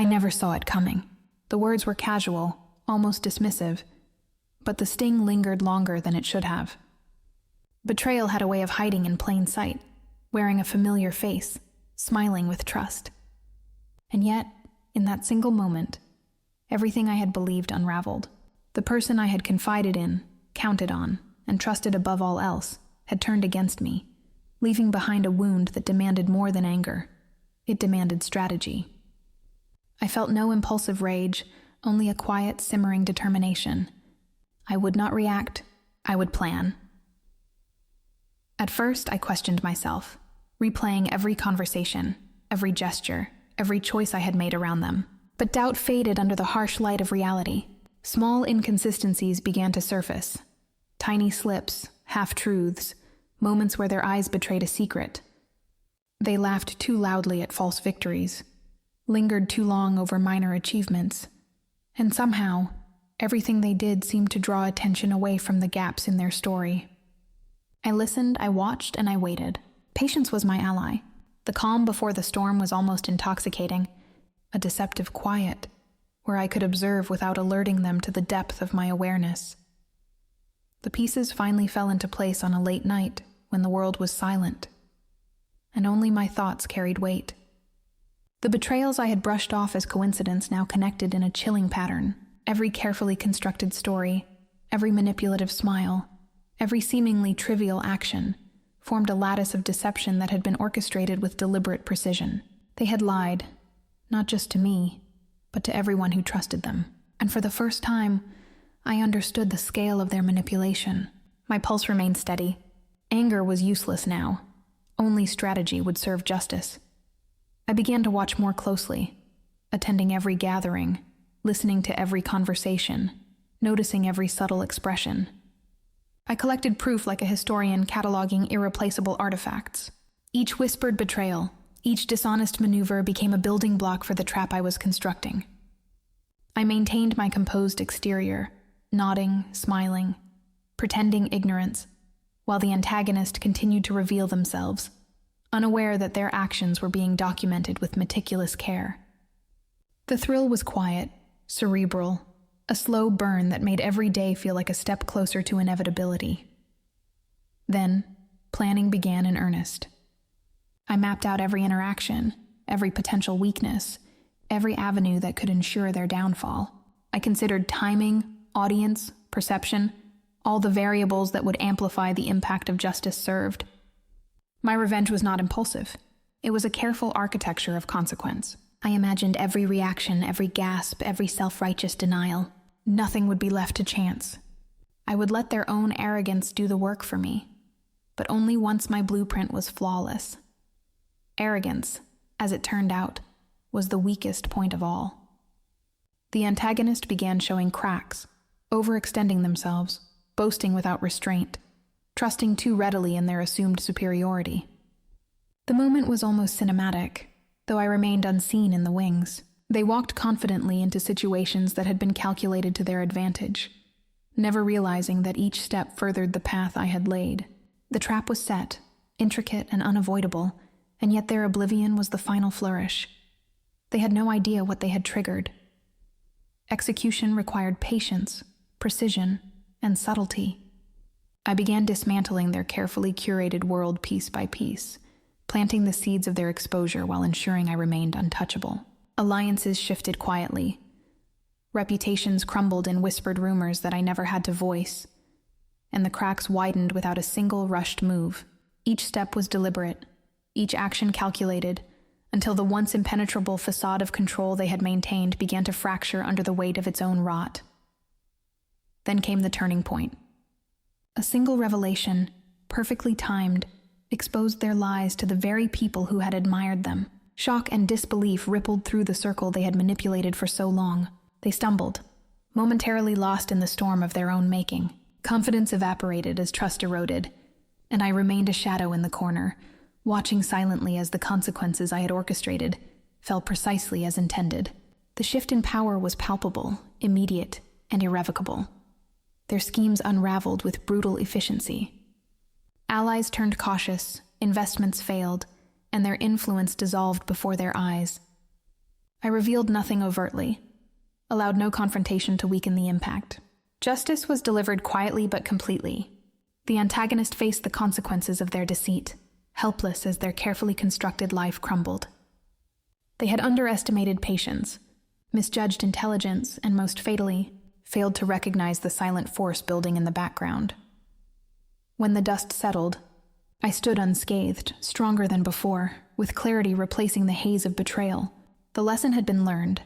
I never saw it coming. The words were casual, almost dismissive, but the sting lingered longer than it should have. Betrayal had a way of hiding in plain sight, wearing a familiar face, smiling with trust. And yet, in that single moment, everything I had believed unraveled. The person I had confided in, counted on, and trusted above all else, had turned against me, leaving behind a wound that demanded more than anger. It demanded strategy. I felt no impulsive rage, only a quiet, simmering determination. I would not react. I would plan. At first, I questioned myself, replaying every conversation, every gesture, every choice I had made around them. But doubt faded under the harsh light of reality. Small inconsistencies began to surface. Tiny slips, half-truths, moments where their eyes betrayed a secret. They laughed too loudly at false victories, lingered too long over minor achievements, and somehow, everything they did seemed to draw attention away from the gaps in their story. I listened, I watched, and I waited. Patience was my ally. The calm before the storm was almost intoxicating, a deceptive quiet, where I could observe without alerting them to the depth of my awareness. The pieces finally fell into place on a late night when the world was silent, and only my thoughts carried weight. The betrayals I had brushed off as coincidence now connected in a chilling pattern. Every carefully constructed story, every manipulative smile, every seemingly trivial action formed a lattice of deception that had been orchestrated with deliberate precision. They had lied, not just to me, but to everyone who trusted them. And for the first time, I understood the scale of their manipulation. My pulse remained steady. Anger was useless now. Only strategy would serve justice. I began to watch more closely, attending every gathering, listening to every conversation, noticing every subtle expression. I collected proof like a historian cataloging irreplaceable artifacts. Each whispered betrayal, each dishonest maneuver became a building block for the trap I was constructing. I maintained my composed exterior, nodding, smiling, pretending ignorance, while the antagonist continued to reveal themselves, unaware that their actions were being documented with meticulous care. The thrill was quiet, cerebral, a slow burn that made every day feel like a step closer to inevitability. Then, planning began in earnest. I mapped out every interaction, every potential weakness, every avenue that could ensure their downfall. I considered timing, audience, perception, all the variables that would amplify the impact of justice served. My revenge was not impulsive. It was a careful architecture of consequence. I imagined every reaction, every gasp, every self-righteous denial. Nothing would be left to chance. I would let their own arrogance do the work for me, but only once my blueprint was flawless. Arrogance, as it turned out, was the weakest point of all. The antagonist began showing cracks, overextending themselves, boasting without restraint, trusting too readily in their assumed superiority. The moment was almost cinematic, though I remained unseen in the wings. They walked confidently into situations that had been calculated to their advantage, never realizing that each step furthered the path I had laid. The trap was set, intricate and unavoidable, and yet their oblivion was the final flourish. They had no idea what they had triggered. Execution required patience, precision, and subtlety. I began dismantling their carefully curated world piece by piece, planting the seeds of their exposure while ensuring I remained untouchable. Alliances shifted quietly. Reputations crumbled in whispered rumors that I never had to voice, and the cracks widened without a single rushed move. Each step was deliberate, each action calculated, until the once impenetrable facade of control they had maintained began to fracture under the weight of its own rot. Then came the turning point. A single revelation, perfectly timed, exposed their lies to the very people who had admired them. Shock and disbelief rippled through the circle they had manipulated for so long. They stumbled, momentarily lost in the storm of their own making. Confidence evaporated as trust eroded, and I remained a shadow in the corner, watching silently as the consequences I had orchestrated fell precisely as intended. The shift in power was palpable, immediate, and irrevocable. Their schemes unraveled with brutal efficiency. Allies turned cautious, investments failed, and their influence dissolved before their eyes. I revealed nothing overtly, allowed no confrontation to weaken the impact. Justice was delivered quietly but completely. The antagonist faced the consequences of their deceit, helpless as their carefully constructed life crumbled. They had underestimated patience, misjudged intelligence, and most fatally, failed to recognize the silent force building in the background. When the dust settled, I stood unscathed, stronger than before, with clarity replacing the haze of betrayal. The lesson had been learned,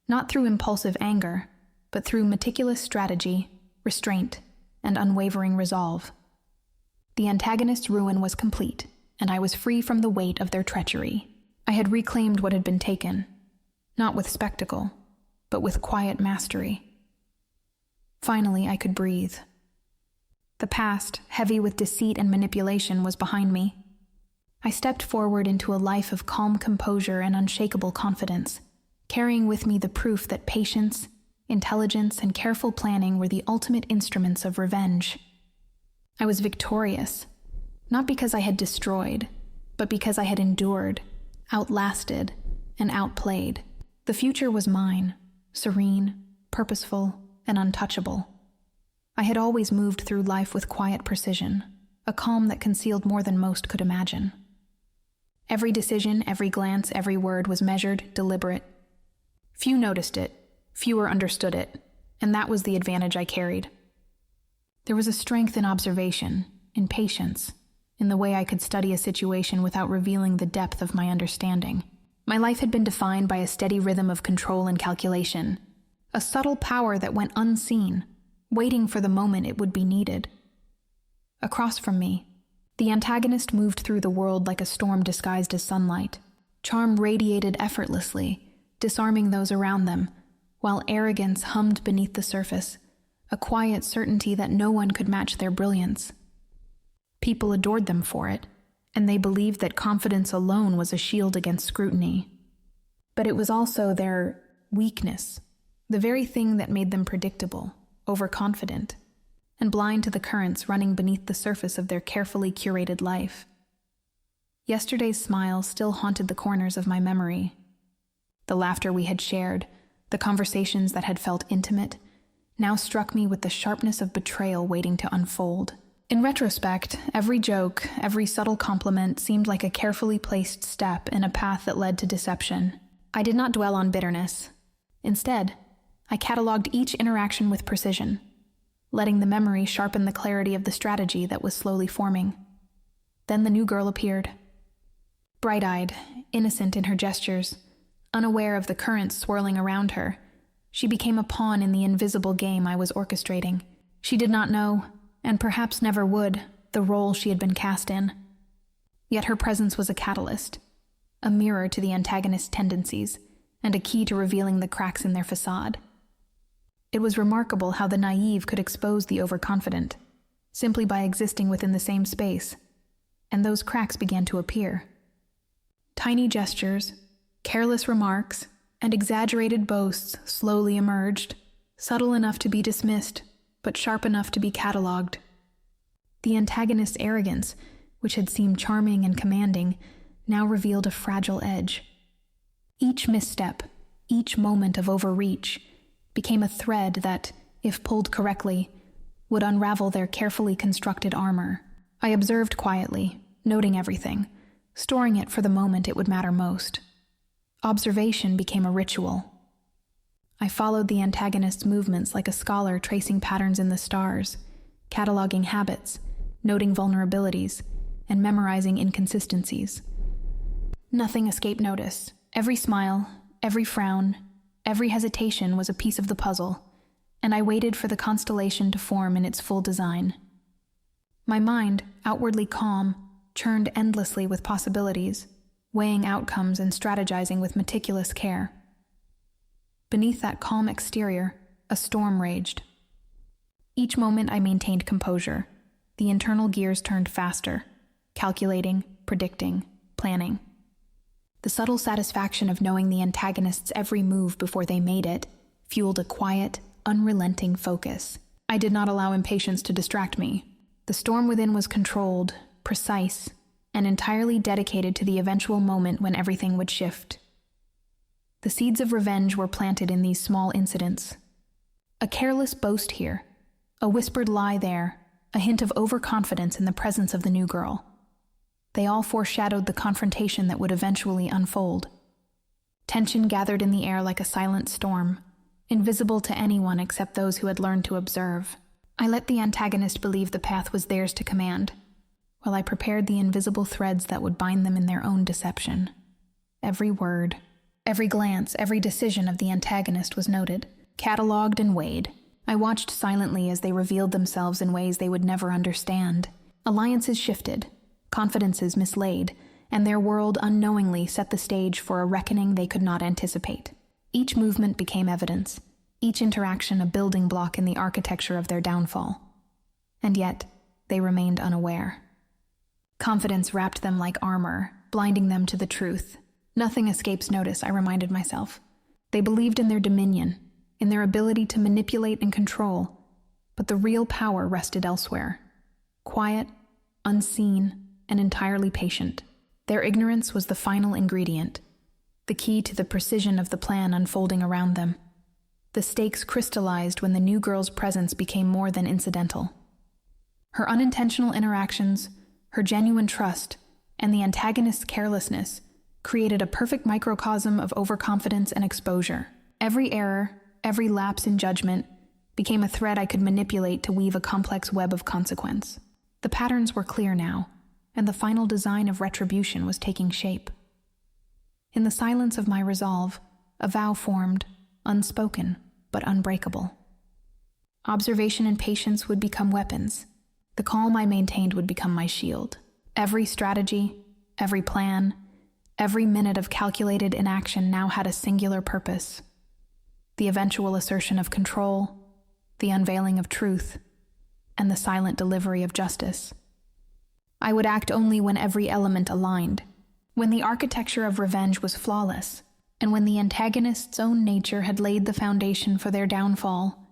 not through impulsive anger, but through meticulous strategy, restraint, and unwavering resolve. The antagonist's ruin was complete, and I was free from the weight of their treachery. I had reclaimed what had been taken, not with spectacle, but with quiet mastery. Finally, I could breathe. The past, heavy with deceit and manipulation, was behind me. I stepped forward into a life of calm composure and unshakable confidence, carrying with me the proof that patience, intelligence, and careful planning were the ultimate instruments of revenge. I was victorious, not because I had destroyed, but because I had endured, outlasted, and outplayed. The future was mine, serene, purposeful, and untouchable. I had always moved through life with quiet precision, a calm that concealed more than most could imagine. Every decision, every glance, every word was measured, deliberate. Few noticed it, fewer understood it, and that was the advantage I carried. There was a strength in observation, in patience, in the way I could study a situation without revealing the depth of my understanding. My life had been defined by a steady rhythm of control and calculation, a subtle power that went unseen, waiting for the moment it would be needed. Across from me, the antagonist moved through the world like a storm disguised as sunlight. Charm radiated effortlessly, disarming those around them, while arrogance hummed beneath the surface, a quiet certainty that no one could match their brilliance. People adored them for it, and they believed that confidence alone was a shield against scrutiny. But it was also their weakness, the very thing that made them predictable, overconfident, and blind to the currents running beneath the surface of their carefully curated life. Yesterday's smile still haunted the corners of my memory. The laughter we had shared, the conversations that had felt intimate, now struck me with the sharpness of betrayal waiting to unfold. In retrospect, every joke, every subtle compliment seemed like a carefully placed step in a path that led to deception. I did not dwell on bitterness. Instead, I catalogued each interaction with precision, letting the memory sharpen the clarity of the strategy that was slowly forming. Then the new girl appeared. Bright-eyed, innocent in her gestures, unaware of the currents swirling around her, she became a pawn in the invisible game I was orchestrating. She did not know, and perhaps never would, the role she had been cast in. Yet her presence was a catalyst, a mirror to the antagonist's tendencies, and a key to revealing the cracks in their facade. It was remarkable how the naive could expose the overconfident, simply by existing within the same space, and those cracks began to appear. Tiny gestures, careless remarks, and exaggerated boasts slowly emerged, subtle enough to be dismissed, but sharp enough to be catalogued. The antagonist's arrogance, which had seemed charming and commanding, now revealed a fragile edge. Each misstep, each moment of overreach, became a thread that, if pulled correctly, would unravel their carefully constructed armor. I observed quietly, noting everything, storing it for the moment it would matter most. Observation became a ritual. I followed the antagonist's movements like a scholar tracing patterns in the stars, cataloging habits, noting vulnerabilities, and memorizing inconsistencies. Nothing escaped notice. Every smile, every frown, every hesitation was a piece of the puzzle, and I waited for the constellation to form in its full design. My mind, outwardly calm, churned endlessly with possibilities, weighing outcomes and strategizing with meticulous care. Beneath that calm exterior, a storm raged. Each moment I maintained composure. The internal gears turned faster, calculating, predicting, planning. The subtle satisfaction of knowing the antagonist's every move before they made it fueled a quiet, unrelenting focus. I did not allow impatience to distract me. The storm within was controlled, precise, and entirely dedicated to the eventual moment when everything would shift. The The seeds of revenge were planted in these small incidents. A careless boast here, a whispered lie there, a hint of overconfidence in the presence of the new girl. They all foreshadowed the confrontation that would eventually unfold. Tension gathered in the air like a silent storm, invisible to anyone except those who had learned to observe. I let the antagonist believe the path was theirs to command, while I prepared the invisible threads that would bind them in their own deception. Every word, every glance, every decision of the antagonist was noted, catalogued and weighed. I watched silently as they revealed themselves in ways they would never understand. Alliances shifted, confidences mislaid, and their world unknowingly set the stage for a reckoning they could not anticipate. Each movement became evidence, each interaction a building block in the architecture of their downfall. And yet, they remained unaware. Confidence wrapped them like armor, blinding them to the truth. Nothing escapes notice, I reminded myself. They believed in their dominion, in their ability to manipulate and control, but the real power rested elsewhere. Quiet, unseen, and entirely patient. Their ignorance was the final ingredient, the key to the precision of the plan unfolding around them. The stakes crystallized when the new girl's presence became more than incidental. Her unintentional interactions, her genuine trust, and the antagonist's carelessness created a perfect microcosm of overconfidence and exposure. Every error, every lapse in judgment, became a thread I could manipulate to weave a complex web of consequence. The patterns were clear now, and the final design of retribution was taking shape. In the silence of my resolve, a vow formed, unspoken, but unbreakable. Observation and patience would become weapons. The calm I maintained would become my shield. Every strategy, every plan, every minute of calculated inaction now had a singular purpose. The eventual assertion of control, the unveiling of truth, and the silent delivery of justice. I would act only when every element aligned, when the architecture of revenge was flawless, and when the antagonist's own nature had laid the foundation for their downfall.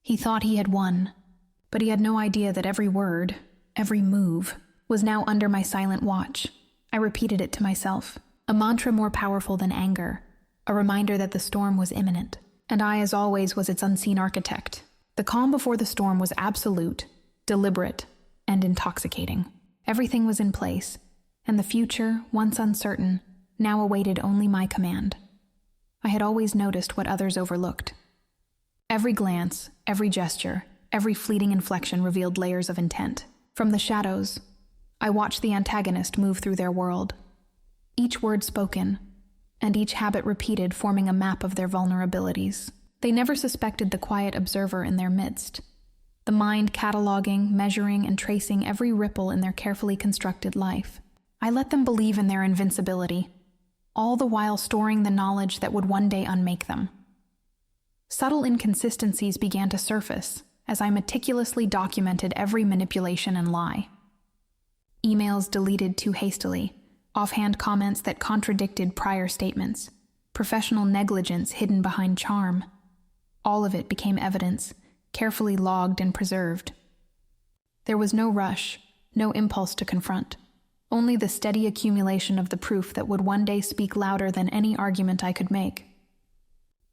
He thought he had won, but he had no idea that every word, every move, was now under my silent watch. I repeated it to myself, a mantra more powerful than anger, a reminder that the storm was imminent, and I, as always, was its unseen architect. The calm before the storm was absolute, deliberate, and intoxicating. Everything was in place, and the future, once uncertain, now awaited only my command. I had always noticed what others overlooked. Every glance, every gesture, every fleeting inflection revealed layers of intent. From the shadows, I watched the antagonist move through their world. Each word spoken, and each habit repeated, forming a map of their vulnerabilities. They never suspected the quiet observer in their midst, the mind cataloging, measuring, and tracing every ripple in their carefully constructed life. I let them believe in their invincibility, all the while storing the knowledge that would one day unmake them. Subtle inconsistencies began to surface as I meticulously documented every manipulation and lie. Emails deleted too hastily, offhand comments that contradicted prior statements, professional negligence hidden behind charm. All of it became evidence, carefully logged and preserved. There was no rush, no impulse to confront, only the steady accumulation of the proof that would one day speak louder than any argument I could make.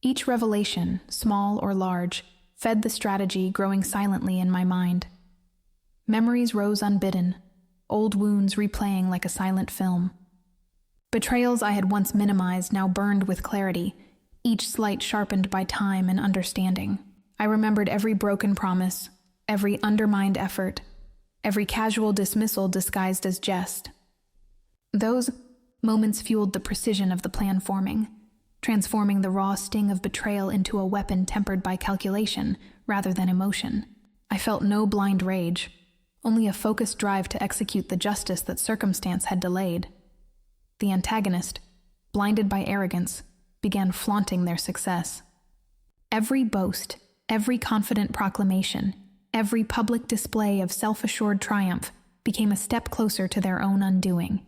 Each revelation, small or large, fed the strategy growing silently in my mind. Memories rose unbidden, old wounds replaying like a silent film. Betrayals I had once minimized now burned with clarity, each slight sharpened by time and understanding. I remembered every broken promise, every undermined effort, every casual dismissal disguised as jest. Those moments fueled the precision of the plan forming, transforming the raw sting of betrayal into a weapon tempered by calculation rather than emotion. I felt no blind rage, only a focused drive to execute the justice that circumstance had delayed. The antagonist, blinded by arrogance, began flaunting their success. Every boast, every confident proclamation, every public display of self-assured triumph became a step closer to their own undoing.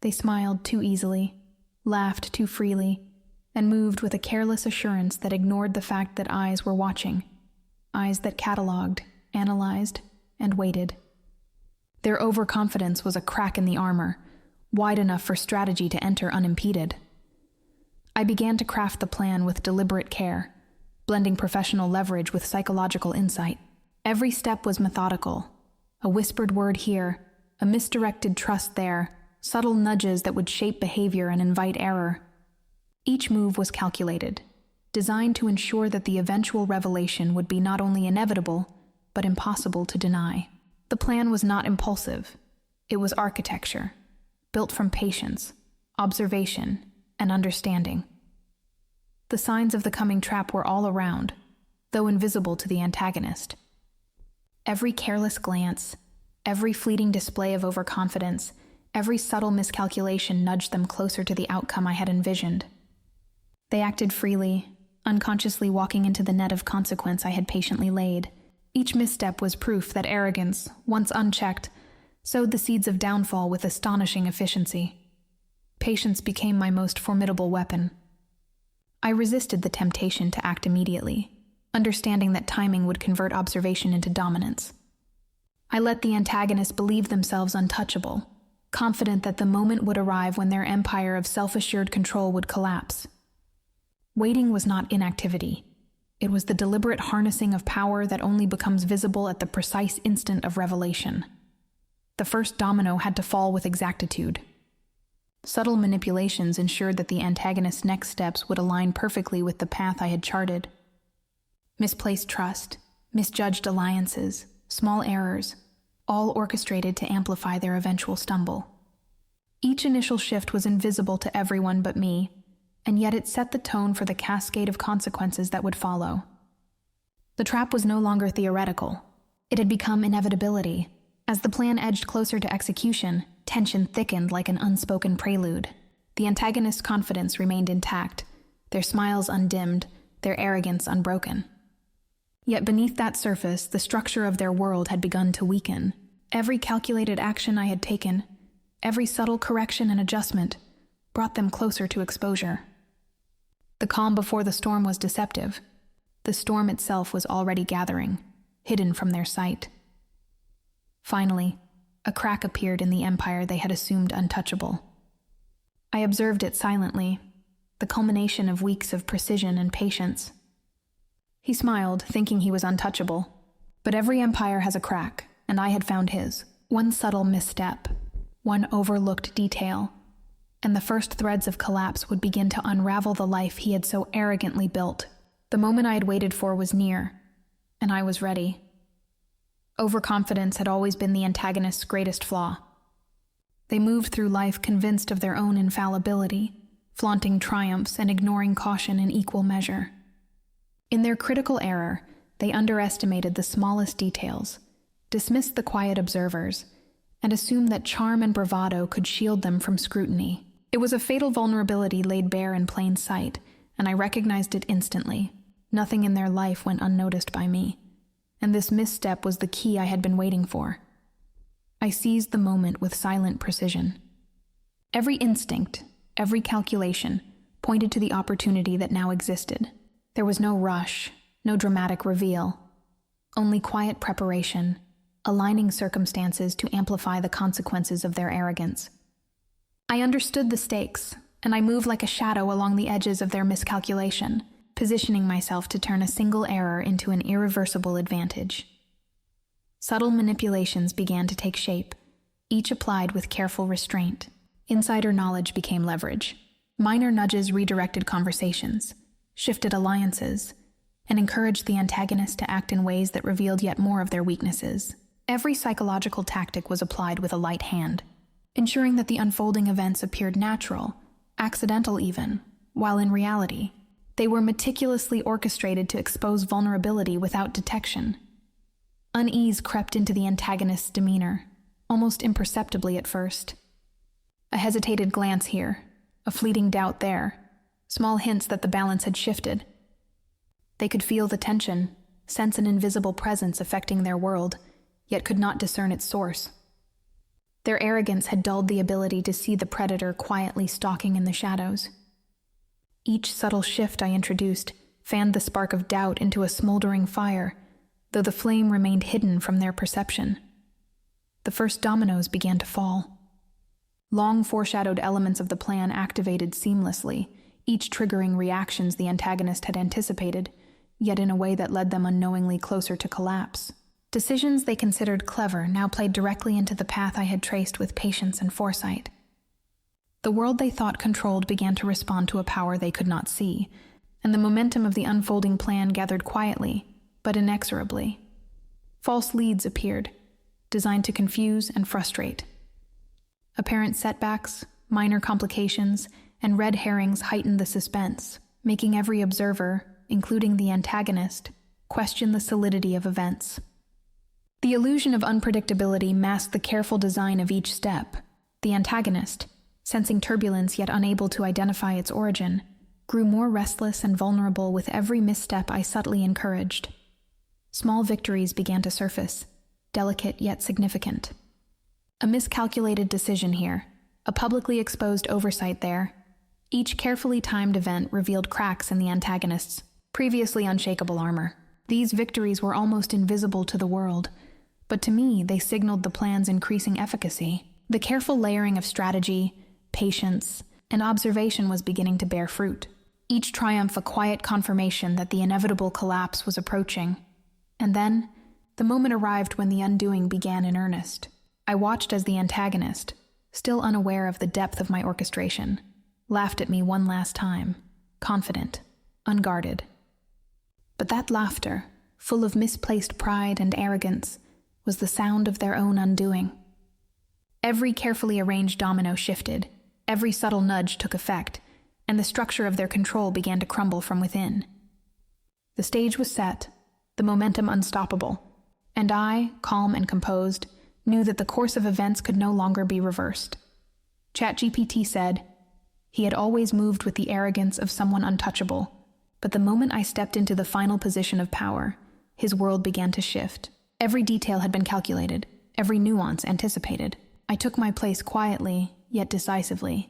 They smiled too easily, laughed too freely, and moved with a careless assurance that ignored the fact that eyes were watching, eyes that cataloged, analyzed, and waited. Their overconfidence was a crack in the armor, wide enough for strategy to enter unimpeded. I began to craft the plan with deliberate care, blending professional leverage with psychological insight. Every step was methodical. A whispered word here, a misdirected trust there, subtle nudges that would shape behavior and invite error. Each move was calculated, designed to ensure that the eventual revelation would be not only inevitable, but impossible to deny. The plan was not impulsive. It was architecture, built from patience, observation, and understanding. The signs of the coming trap were all around, though invisible to the antagonist. Every careless glance, every fleeting display of overconfidence, every subtle miscalculation nudged them closer to the outcome I had envisioned. They acted freely, unconsciously walking into the net of consequence I had patiently laid. Each misstep was proof that arrogance, once unchecked, sowed the seeds of downfall with astonishing efficiency. Patience became my most formidable weapon. I resisted the temptation to act immediately, understanding that timing would convert observation into dominance. I let the antagonists believe themselves untouchable, confident that the moment would arrive when their empire of self-assured control would collapse. Waiting was not inactivity. It was the deliberate harnessing of power that only becomes visible at the precise instant of revelation. The first domino had to fall with exactitude. Subtle manipulations ensured that the antagonist's next steps would align perfectly with the path I had charted. Misplaced trust, misjudged alliances, small errors, all orchestrated to amplify their eventual stumble. Each initial shift was invisible to everyone but me, and yet it set the tone for the cascade of consequences that would follow. The trap was no longer theoretical. It had become inevitability. As the plan edged closer to execution, tension thickened like an unspoken prelude. The antagonist's confidence remained intact, their smiles undimmed, their arrogance unbroken. Yet beneath that surface, the structure of their world had begun to weaken. Every calculated action I had taken, every subtle correction and adjustment, brought them closer to exposure. The calm before the storm was deceptive. The storm itself was already gathering, hidden from their sight. Finally, a crack appeared in the empire they had assumed untouchable. I observed it silently, the culmination of weeks of precision and patience. He smiled, thinking he was untouchable. But every empire has a crack, and I had found his. One subtle misstep, one overlooked detail, and the first threads of collapse would begin to unravel the life he had so arrogantly built. The moment I had waited for was near, and I was ready. Overconfidence had always been the antagonist's greatest flaw. They moved through life convinced of their own infallibility, flaunting triumphs and ignoring caution in equal measure. In their critical error, they underestimated the smallest details, dismissed the quiet observers, and assumed that charm and bravado could shield them from scrutiny. It was a fatal vulnerability laid bare in plain sight, and I recognized it instantly. Nothing in their life went unnoticed by me, and this misstep was the key I had been waiting for. I seized the moment with silent precision. Every instinct, every calculation, pointed to the opportunity that now existed. There was no rush, no dramatic reveal, only quiet preparation, aligning circumstances to amplify the consequences of their arrogance. I understood the stakes, and I moved like a shadow along the edges of their miscalculation, positioning myself to turn a single error into an irreversible advantage. Subtle manipulations began to take shape, each applied with careful restraint. Insider knowledge became leverage. Minor nudges redirected conversations, shifted alliances, and encouraged the antagonist to act in ways that revealed yet more of their weaknesses. Every psychological tactic was applied with a light hand, ensuring that the unfolding events appeared natural, accidental even, while in reality, they were meticulously orchestrated to expose vulnerability without detection. Unease crept into the antagonist's demeanor, almost imperceptibly at first. A hesitated glance here, a fleeting doubt there, small hints that the balance had shifted. They could feel the tension, sense an invisible presence affecting their world, yet could not discern its source. Their arrogance had dulled the ability to see the predator quietly stalking in the shadows. Each subtle shift I introduced fanned the spark of doubt into a smoldering fire, though the flame remained hidden from their perception. The first dominoes began to fall. Long foreshadowed elements of the plan activated seamlessly, each triggering reactions the antagonist had anticipated, yet in a way that led them unknowingly closer to collapse. Decisions they considered clever now played directly into the path I had traced with patience and foresight. The world they thought controlled began to respond to a power they could not see, and the momentum of the unfolding plan gathered quietly, but inexorably. False leads appeared, designed to confuse and frustrate. Apparent setbacks, minor complications, and red herrings heightened the suspense, making every observer, including the antagonist, question the solidity of events. The illusion of unpredictability masked the careful design of each step. The antagonist, sensing turbulence yet unable to identify its origin, grew more restless and vulnerable with every misstep I subtly encouraged. Small victories began to surface, delicate yet significant. A miscalculated decision here, a publicly exposed oversight there. Each carefully timed event revealed cracks in the antagonist's previously unshakable armor. These victories were almost invisible to the world, but to me they signaled the plan's increasing efficacy. The careful layering of strategy, patience, and observation was beginning to bear fruit. Each triumph a quiet confirmation that the inevitable collapse was approaching. And then, the moment arrived when the undoing began in earnest. I watched as the antagonist, still unaware of the depth of my orchestration, laughed at me one last time, confident, unguarded. But that laughter, full of misplaced pride and arrogance, was the sound of their own undoing. Every carefully arranged domino shifted, every subtle nudge took effect, and the structure of their control began to crumble from within. The stage was set, the momentum unstoppable, and I, calm and composed, knew that the course of events could no longer be reversed. ChatGPT said, he had always moved with the arrogance of someone untouchable, but the moment I stepped into the final position of power, his world began to shift. Every detail had been calculated, every nuance anticipated. I took my place quietly, yet decisively,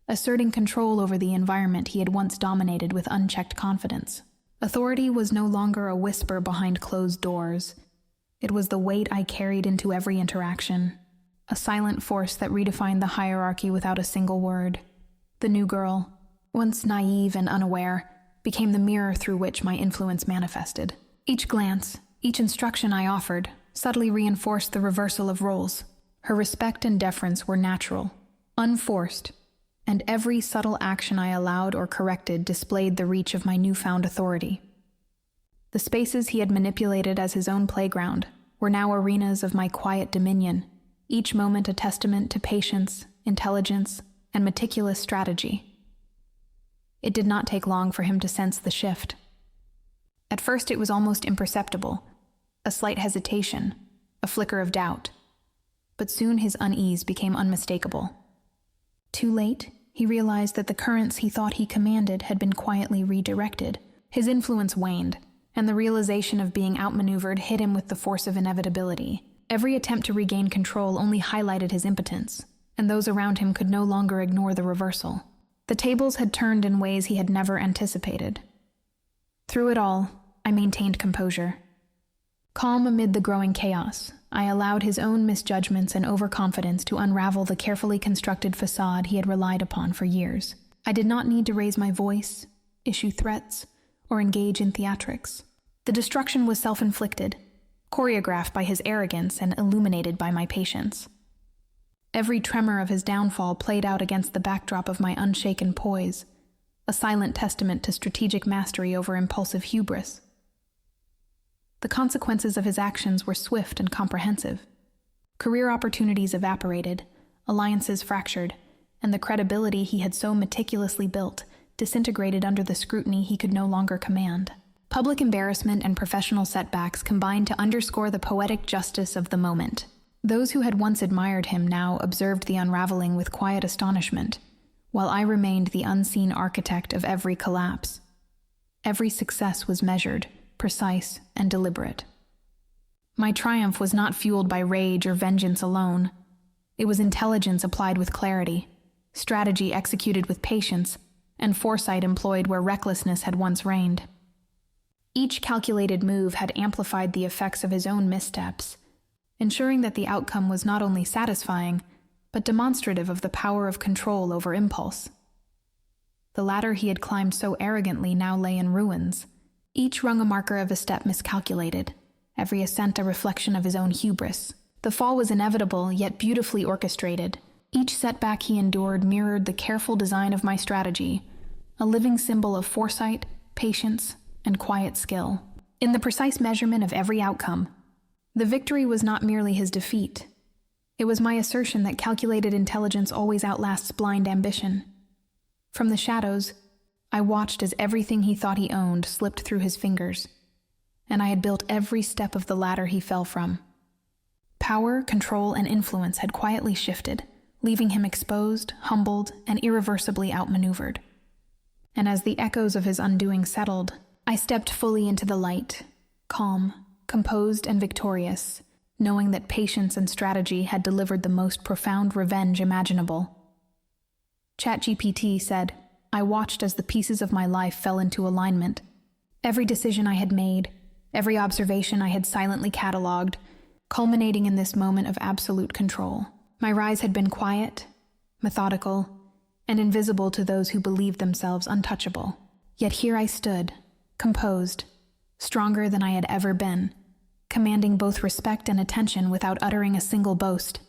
asserting control over the environment he had once dominated with unchecked confidence. Authority was no longer a whisper behind closed doors. It was the weight I carried into every interaction, a silent force that redefined the hierarchy without a single word. The new girl, once naive and unaware, became the mirror through which my influence manifested. Each glance, each instruction I offered, subtly reinforced the reversal of roles. Her respect and deference were natural, unforced, and every subtle action I allowed or corrected displayed the reach of my newfound authority. The spaces he had manipulated as his own playground were now arenas of my quiet dominion, each moment a testament to patience, intelligence, and meticulous strategy. It did not take long for him to sense the shift. At first it was almost imperceptible, a slight hesitation, a flicker of doubt. But soon his unease became unmistakable. Too late, he realized that the currents he thought he commanded had been quietly redirected. His influence waned, and the realization of being outmaneuvered hit him with the force of inevitability. Every attempt to regain control only highlighted his impotence, and those around him could no longer ignore the reversal. The tables had turned in ways he had never anticipated. Through it all, I maintained composure. Calm amid the growing chaos, I allowed his own misjudgments and overconfidence to unravel the carefully constructed facade he had relied upon for years. I did not need to raise my voice, issue threats, or engage in theatrics. The destruction was self-inflicted, choreographed by his arrogance and illuminated by my patience. Every tremor of his downfall played out against the backdrop of my unshaken poise, a silent testament to strategic mastery over impulsive hubris. The consequences of his actions were swift and comprehensive. Career opportunities evaporated, alliances fractured, and the credibility he had so meticulously built disintegrated under the scrutiny he could no longer command. Public embarrassment and professional setbacks combined to underscore the poetic justice of the moment. Those who had once admired him now observed the unraveling with quiet astonishment, while I remained the unseen architect of every collapse. Every success was measured, precise, and deliberate. My triumph was not fueled by rage or vengeance alone. It was intelligence applied with clarity, strategy executed with patience, and foresight employed where recklessness had once reigned. Each calculated move had amplified the effects of his own missteps, ensuring that the outcome was not only satisfying, but demonstrative of the power of control over impulse. The ladder he had climbed so arrogantly now lay in ruins, each rung a marker of a step miscalculated, every ascent a reflection of his own hubris. The fall was inevitable, yet beautifully orchestrated. Each setback he endured mirrored the careful design of my strategy, a living symbol of foresight, patience, and quiet skill. In the precise measurement of every outcome, the victory was not merely his defeat. It was my assertion that calculated intelligence always outlasts blind ambition. From the shadows, I watched as everything he thought he owned slipped through his fingers, and I had built every step of the ladder he fell from. Power, control, and influence had quietly shifted, leaving him exposed, humbled, and irreversibly outmaneuvered. And as the echoes of his undoing settled, I stepped fully into the light, calm, composed, and victorious, knowing that patience and strategy had delivered the most profound revenge imaginable. ChatGPT said, I watched as the pieces of my life fell into alignment. Every decision I had made, every observation I had silently catalogued, culminating in this moment of absolute control. My rise had been quiet, methodical, and invisible to those who believed themselves untouchable. Yet here I stood, composed, stronger than I had ever been, commanding both respect and attention without uttering a single boast.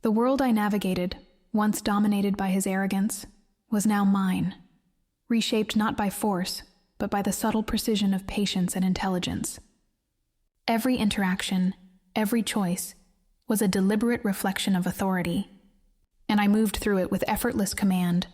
The world I navigated, once dominated by his arrogance, was now mine, reshaped not by force, but by the subtle precision of patience and intelligence. Every interaction, every choice, was a deliberate reflection of authority, and I moved through it with effortless command,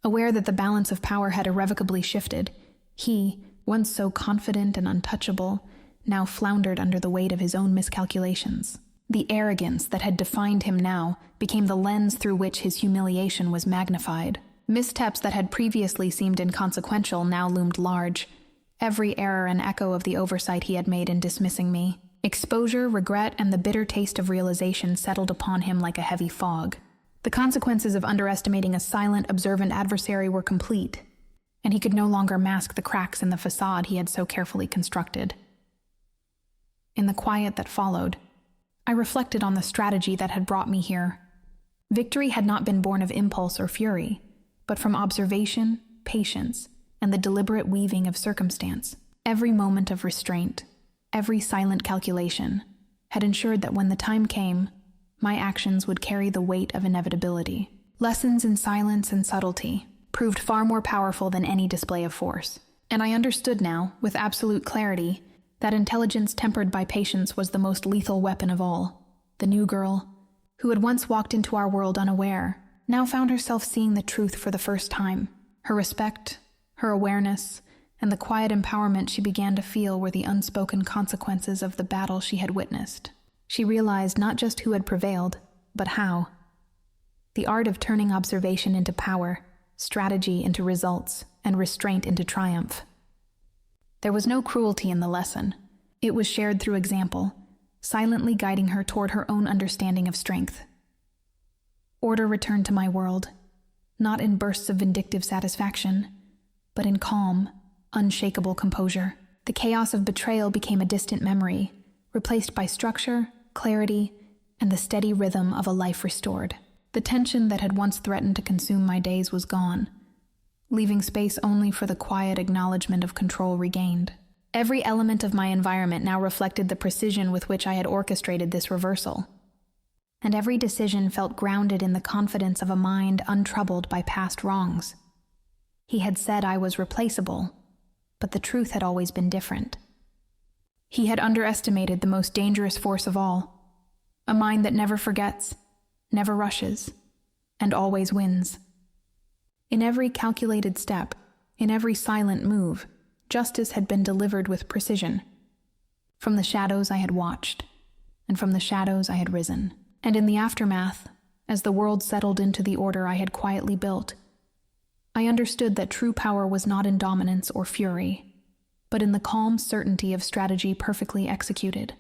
aware that the balance of power had irrevocably shifted. He, once so confident and untouchable, now floundered under the weight of his own miscalculations. The arrogance that had defined him now became the lens through which his humiliation was magnified. Missteps that had previously seemed inconsequential now loomed large, every error an echo of the oversight he had made in dismissing me. Exposure, regret, and the bitter taste of realization settled upon him like a heavy fog. The consequences of underestimating a silent, observant adversary were complete, and he could no longer mask the cracks in the facade he had so carefully constructed. In the quiet that followed, I reflected on the strategy that had brought me here. Victory had not been born of impulse or fury, but from observation, patience, and the deliberate weaving of circumstance. Every moment of restraint, every silent calculation, had ensured that when the time came, my actions would carry the weight of inevitability. Lessons in silence and subtlety proved far more powerful than any display of force, and I understood now, with absolute clarity, that intelligence tempered by patience was the most lethal weapon of all. The new girl, who had once walked into our world unaware, now found herself seeing the truth for the first time. Her respect, her awareness, and the quiet empowerment she began to feel were the unspoken consequences of the battle she had witnessed. She realized not just who had prevailed, but how. The art of turning observation into power, strategy into results, and restraint into triumph. There was no cruelty in the lesson. It was shared through example, silently guiding her toward her own understanding of strength. Order returned to my world, not in bursts of vindictive satisfaction, but in calm, unshakable composure. The chaos of betrayal became a distant memory, replaced by structure, clarity, and the steady rhythm of a life restored. The tension that had once threatened to consume my days was gone, leaving space only for the quiet acknowledgement of control regained. Every element of my environment now reflected the precision with which I had orchestrated this reversal, and every decision felt grounded in the confidence of a mind untroubled by past wrongs. He had said I was replaceable, but the truth had always been different. He had underestimated the most dangerous force of all, a mind that never forgets, never rushes, and always wins. In every calculated step, in every silent move, justice had been delivered with precision. From the shadows I had watched, and from the shadows I had risen. And in the aftermath, as the world settled into the order I had quietly built, I understood that true power was not in dominance or fury, but in the calm certainty of strategy perfectly executed.